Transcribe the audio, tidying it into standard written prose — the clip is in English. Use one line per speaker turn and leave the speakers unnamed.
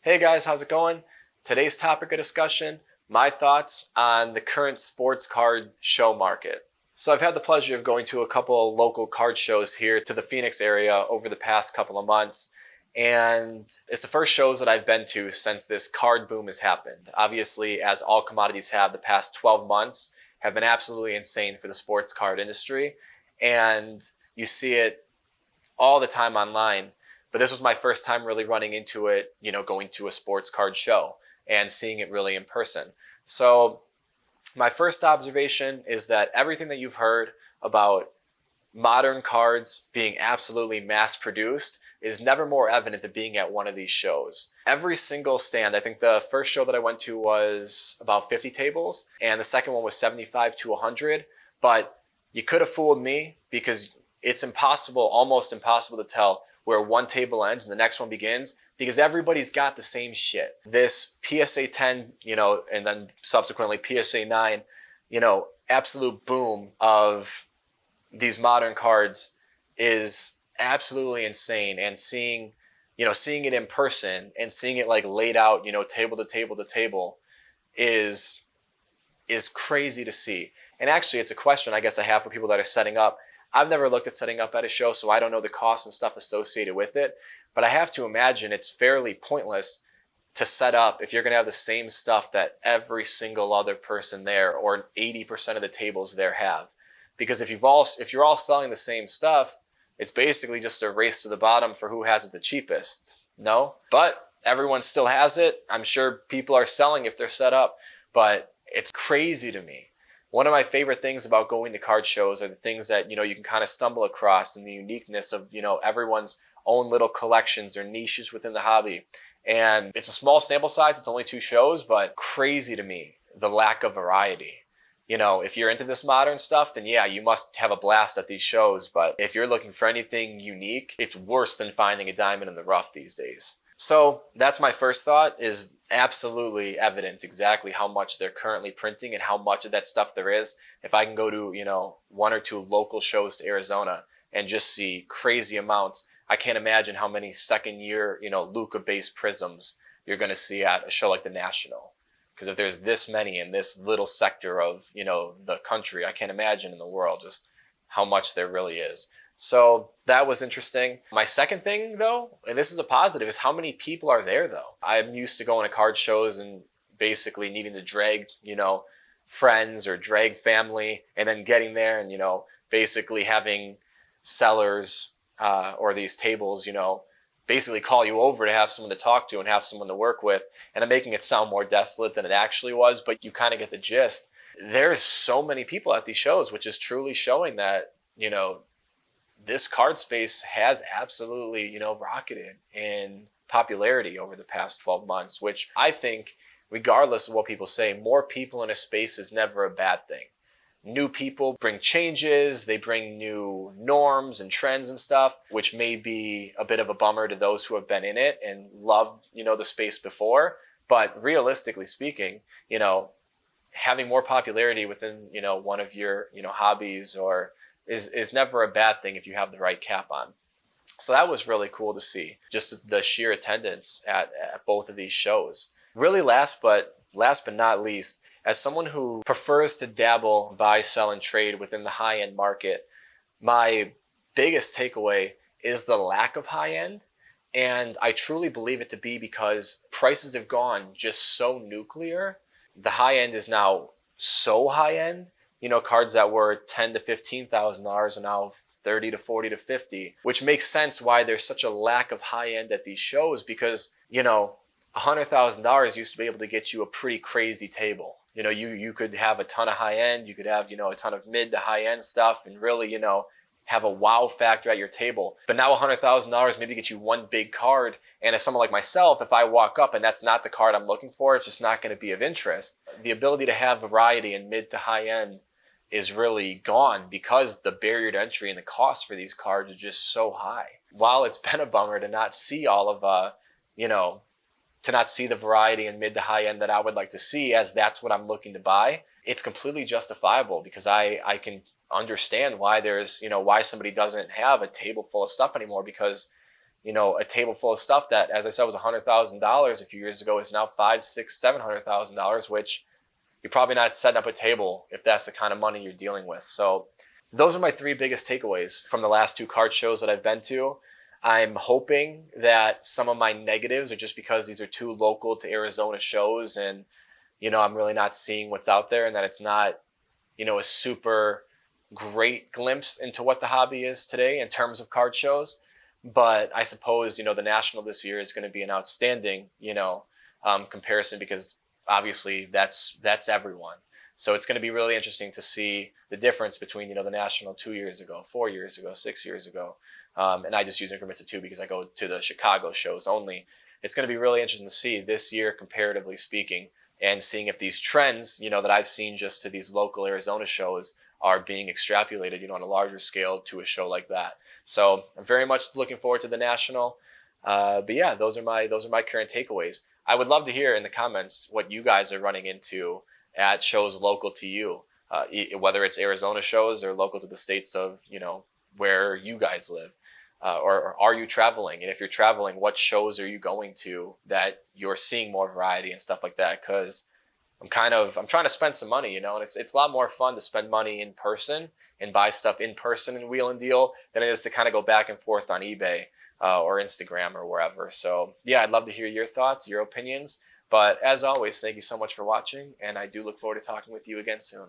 Hey guys, how's it going? Today's topic of discussion, my thoughts on the current sports card show market. So I've had the pleasure of going to a couple of local card shows here to the Phoenix area over the past couple of months. And it's the first shows that I've been to since this card boom has happened. Obviously, as all commodities have, the past 12 months have been absolutely insane for the sports card industry. And you see it all the time online. But this was my first time really running into it, going to a sports card show and seeing it really in person. So my first observation is that everything that you've heard about modern cards being absolutely mass produced is never more evident than being at one of these shows. Every single stand, I think the first show that I went to was about 50 tables and the second one was 75 to 100. But you could have fooled me because it's almost impossible to tell where one table ends and the next one begins because everybody's got the same shit. This PSA 10, and then subsequently PSA 9, absolute boom of these modern cards is absolutely insane. And seeing it in person and seeing it like laid out, table to table to table is crazy to see. And actually it's a question I guess I have for people that are setting up. I've never looked at setting up at a show, so I don't know the costs and stuff associated with it. But I have to imagine it's fairly pointless to set up if you're going to have the same stuff that every single other person there or 80% of the tables there have. Because if you're all selling the same stuff, it's basically just a race to the bottom for who has it the cheapest. No? But everyone still has it. I'm sure people are selling if they're set up. But it's crazy to me. One of my favorite things about going to card shows are the things that, you can kind of stumble across and the uniqueness of, everyone's own little collections or niches within the hobby. And it's a small sample size. It's only 2 shows, but crazy to me, the lack of variety. If you're into this modern stuff, then yeah, you must have a blast at these shows. But if you're looking for anything unique, it's worse than finding a diamond in the rough these days. So that's my first thought, is absolutely evident exactly how much they're currently printing and how much of that stuff there is. If I can go to, 1 or 2 local shows to Arizona and just see crazy amounts, I can't imagine how many second year, Luca-based prisms you're going to see at a show like the National. Because if there's this many in this little sector of, the country, I can't imagine in the world just how much there really is. So that was interesting. My second thing though, and this is a positive, is how many people are there though. I'm used to going to card shows and basically needing to drag, friends or drag family and then getting there and, basically having sellers or these tables, basically call you over to have someone to talk to and have someone to work with. And I'm making it sound more desolate than it actually was, but you kind of get the gist. There's so many people at these shows, which is truly showing that, this card space has absolutely, rocketed in popularity over the past 12 months, which I think, regardless of what people say, more people in a space is never a bad thing. New people bring changes, they bring new norms and trends and stuff, which may be a bit of a bummer to those who have been in it and loved, the space before. But realistically speaking, having more popularity within, one of your, hobbies or is never a bad thing if you have the right cap on. So that was really cool to see, just the sheer attendance at both of these shows. Really last but not least, as someone who prefers to dabble, buy, sell, and trade within the high-end market, my biggest takeaway is the lack of high-end. And I truly believe it to be because prices have gone just so nuclear. The high-end is now so high-end. Cards that were $10,000 to $15,000 are now $30,000 to $40,000 to $50,000, which makes sense why there's such a lack of high end at these shows because, $100,000 used to be able to get you a pretty crazy table. You could have a ton of high end, you could have, a ton of mid to high end stuff and really, have a wow factor at your table. But now $100,000 maybe gets you one big card. And as someone like myself, if I walk up and that's not the card I'm looking for, it's just not going to be of interest. The ability to have variety in mid to high end is really gone because the barrier to entry and the cost for these cards is just so high. While it's been a bummer to not see all of, to not see the variety in mid to high end that I would like to see, as that's what I'm looking to buy, it's completely justifiable because I can understand why there's, why somebody doesn't have a table full of stuff anymore because, a table full of stuff that, as I said, was $100,000 a few years ago is now $500,000, $600,000, $700,000, which you're probably not setting up a table if that's the kind of money you're dealing with. So those are my three biggest takeaways from the last two card shows that I've been to. I'm hoping that some of my negatives are just because these are two local to Arizona shows, and I'm really not seeing what's out there, and that it's not a super great glimpse into what the hobby is today in terms of card shows. But I suppose the national this year is going to be an outstanding comparison, because obviously that's everyone. So it's going to be really interesting to see the difference between the national 2 years ago, 4 years ago, 6 years ago. And I just use increments of two because I go to the Chicago shows only. It's going to be really interesting to see this year, comparatively speaking, and seeing if these trends, that I've seen just to these local Arizona shows are being extrapolated, on a larger scale to a show like that. So I'm very much looking forward to the national. But yeah, those are my current takeaways. I would love to hear in the comments what you guys are running into at shows local to you, whether it's Arizona shows or local to the states of, where you guys live. Or are you traveling? And if you're traveling, what shows are you going to that you're seeing more variety and stuff like that? Because I'm trying to spend some money, and it's a lot more fun to spend money in person and buy stuff in person and wheel and deal than it is to kind of go back and forth on eBay or Instagram or wherever. So yeah, I'd love to hear your thoughts, your opinions. But as always, thank you so much for watching, and I do look forward to talking with you again soon.